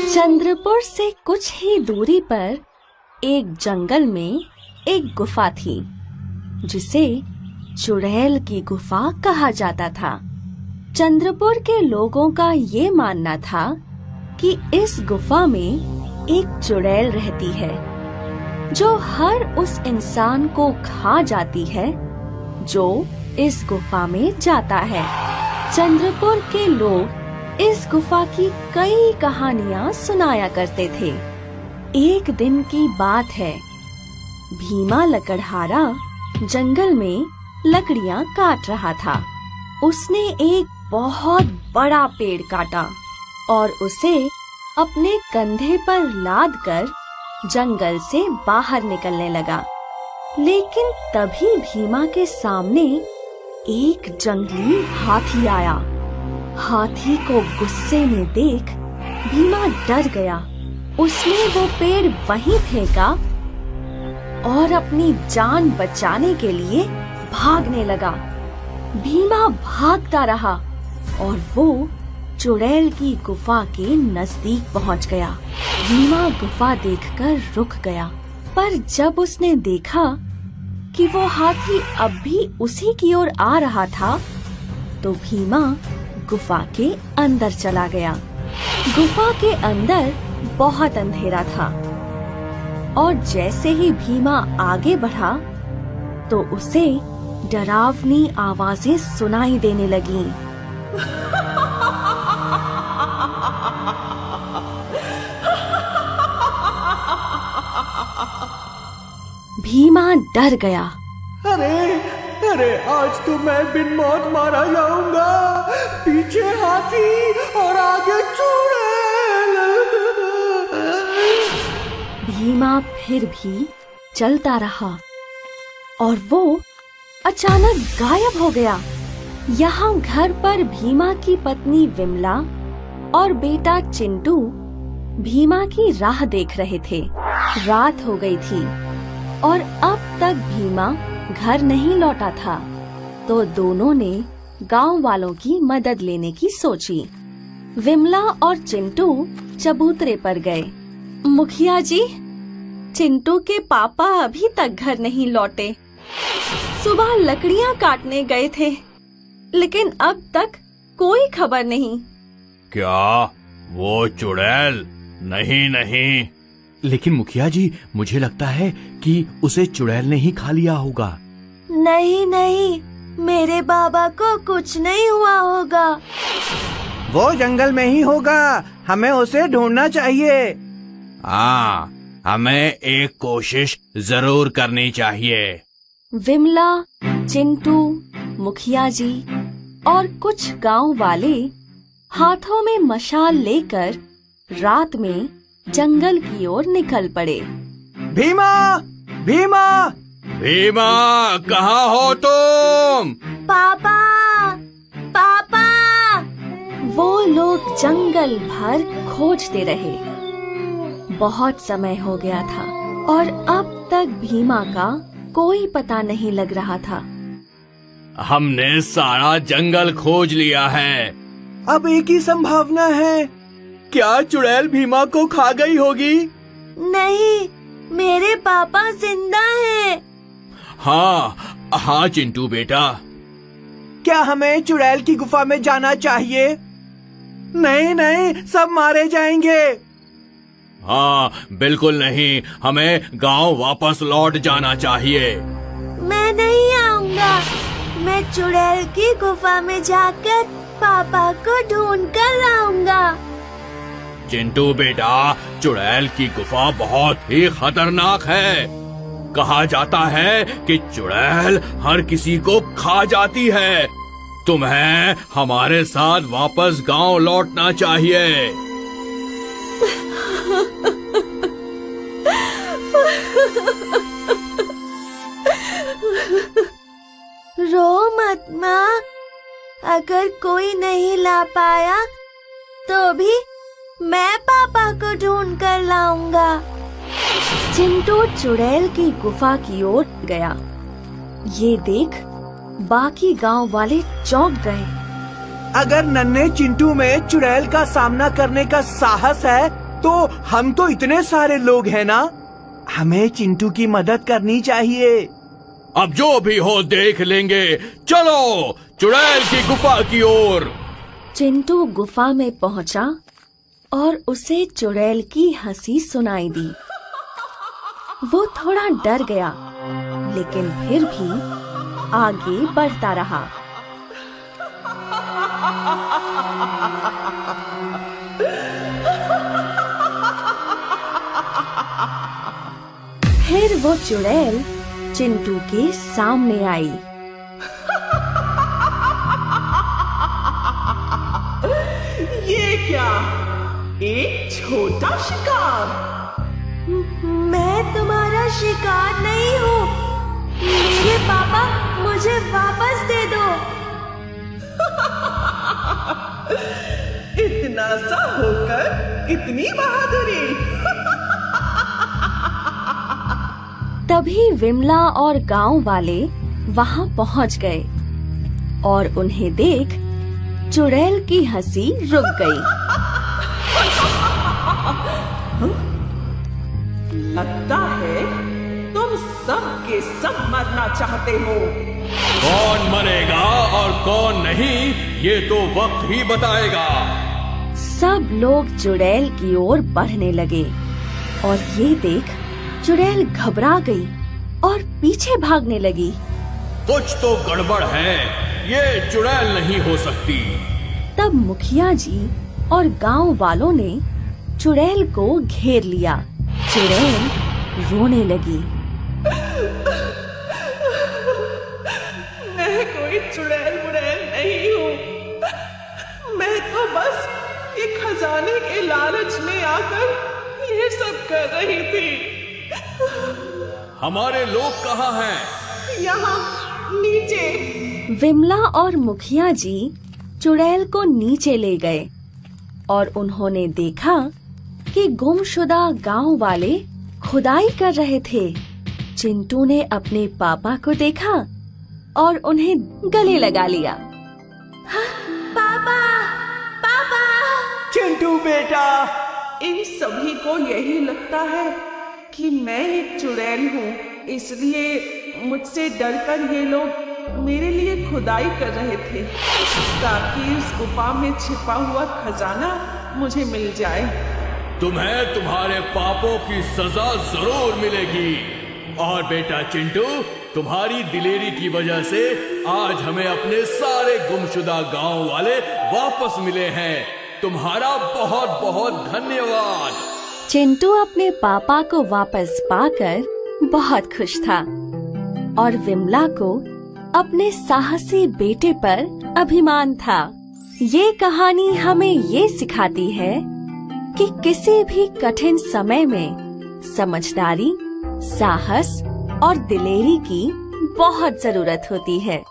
चंद्रपुर से कुछ ही दूरी पर एक जंगल में एक गुफा थी जिसे चुड़ैल की गुफा कहा जाता था। चंद्रपुर के लोगों का ये मानना था कि इस गुफा में एक चुड़ैल रहती है जो हर उस इंसान को खा जाती है जो इस गुफा में जाता है। चंद्रपुर के लोग इस गुफा की कई कहानियां सुनाया करते थे। एक दिन की बात है, भीमा लकड़हारा जंगल में लकड़ियां काट रहा था। उसने एक बहुत बड़ा पेड़ काटा और उसे अपने कंधे पर लादकर जंगल से बाहर निकलने लगा। लेकिन तभी भीमा के सामने एक जंगली हाथी आया। हाथी को गुस्से में देख भीमा डर गया। उसने वो पेड़ वहीं फेंका और अपनी जान बचाने के लिए भागने लगा। भीमा भागता रहा और वो चुड़ैल की गुफा के नजदीक पहुंच गया। भीमा गुफा देखकर रुक गया, पर जब उसने देखा कि वो हाथी अब भी उसी की ओर आ रहा था, तो भीमा गुफा के अंदर चला गया। गुफा के अंदर बहुत अंधेरा था और जैसे ही भीमा आगे बढ़ा तो उसे डरावनी आवाजें सुनाई देने लगीं। भीमा डर गया। अरे आज तो मैं बिन मौत मारा जाऊंगा। पीछे हाथी और आगे चुड़ैल। भीमा फिर भी चलता रहा और वो अचानक गायब हो गया। यहाँ घर पर भीमा की पत्नी विमला और बेटा चिंटू भीमा की राह देख रहे थे। रात हो गई थी और अब तक भीमा घर नहीं लौटा था, तो दोनों ने गांव वालों की मदद लेने की सोची। विमला और चिंटू चबूतरे पर गए। मुखिया जी, चिंटू के पापा अभी तक घर नहीं लौटे। सुबह लकड़ियां काटने गए थे, लेकिन अब तक कोई खबर नहीं। क्या वो चुड़ैल? नहीं। लेकिन मुखिया जी, मुझे लगता है कि उसे चुड़ैल ने ही खा लिया होगा। नहीं, मेरे बाबा को कुछ नहीं हुआ होगा। वो जंगल में ही होगा, हमें उसे ढूंढना चाहिए। हाँ, हमें एक कोशिश जरूर करनी चाहिए। विमला, चिंटू, मुखिया जी और कुछ गांव वाले हाथों में मशाल लेकर रात में जंगल की ओर निकल पड़े। भीमा, कहाँ हो तुम? पापा, वो लोग जंगल भर खोजते रहे। बहुत समय हो गया था और अब तक भीमा का कोई पता नहीं लग रहा था। हमने सारा जंगल खोज लिया है। अब एक ही संभावना है, क्या चुड़ैल भीमा को खा गई होगी? नहीं, मेरे पापा जिंदा हैं। हाँ चिंटू बेटा। क्या हमें चुड़ैल की गुफा में जाना चाहिए? नहीं, सब मारे जाएंगे। हाँ, बिल्कुल नहीं, हमें गांव वापस लौट जाना चाहिए। मैं नहीं आऊंगा। मैं चुड़ैल की गुफा में जाकर पापा को ढूंढ कर लाऊंगा। चिंटू बेटा, चुड़ैल की गुफा बहुत ही खतरनाक है। कहा जाता है कि चुड़ैल हर किसी को खा जाती है। तुम्हें हमारे साथ वापस गांव लौटना चाहिए। रो मत माँ, अगर कोई नहीं ला पाया तो भी मैं पापा को ढूंढ कर लाऊंगा। चिंटू चुड़ैल की गुफा की ओर गया। ये देख बाकी गांव वाले चौंक गए। अगर नन्हे चिंटू में चुड़ैल का सामना करने का साहस है, तो हम तो इतने सारे लोग हैं ना, हमें चिंटू की मदद करनी चाहिए। अब जो भी हो देख लेंगे। चलो चुड़ैल की गुफा की ओर। चिंटू गुफा में पहुंचा और उसे चुड़ैल की हंसी सुनाई दी। वो थोड़ा डर गया, लेकिन फिर भी आगे बढ़ता रहा। फिर वो चुड़ैल चिंटू के सामने आई। ये क्या, एक छोटा शिकार? मैं तुम्हारा शिकार नहीं हूँ। मेरे पापा मुझे वापस दे दो। इतना सा होकर इतनी बहादुरी। तभी विमला और गांव वाले वहां पहुंच गए और उन्हें देख चुड़ैल की हंसी रुक गई। लगता है तुम सब के सब मरना चाहते हो। कौन मरेगा और कौन नहीं, ये तो वक्त ही बताएगा। सब लोग चुड़ैल की ओर बढ़ने लगे और ये देख चुड़ैल घबरा गई और पीछे भागने लगी। कुछ तो गड़बड़ है, ये चुड़ैल नहीं हो सकती। तब मुखिया जी और गांव वालों ने चुड़ैल को घेर लिया। चुड़ैल रोने लगी। मैं कोई चुड़ैल मुड़ैल नहीं हूँ। मैं तो बस ये खजाने के लालच में आकर ये सब कर रही थी। हमारे लोग कहाँ हैं? यहाँ नीचे। विमला और मुखिया जी चुड़ैल को नीचे ले गए और उन्होंने देखा कि गुमशुदा गांव वाले खुदाई कर रहे थे। चिंटू ने अपने पापा को देखा और उन्हें गले लगा लिया। हाँ, पापा, पापा। चिंटू बेटा, इन सभी को यही लगता है कि मैं एक चुड़ैल हूँ, इसलिए मुझसे डरकर ये लोग मेरे लिए खुदाई कर रहे थे ताकि इस गुफा में छिपा हुआ खजाना मुझे मिल जाए। तुम्हें तुम्हारे पापों की सजा जरूर मिलेगी। और बेटा चिंटू, तुम्हारी दिलेरी की वजह से आज हमें अपने सारे गुमशुदा गांव वाले वापस मिले हैं। तुम्हारा बहुत बहुत धन्यवाद। चिंटू अपने पापा को वापस पाकर बहुत खुश था और विमला को अपने साहसी बेटे पर अभिमान था। ये कहानी हमें ये सिखाती है कि किसी भी कठिन समय में समझदारी, साहस और दिलेरी की बहुत जरूरत होती है।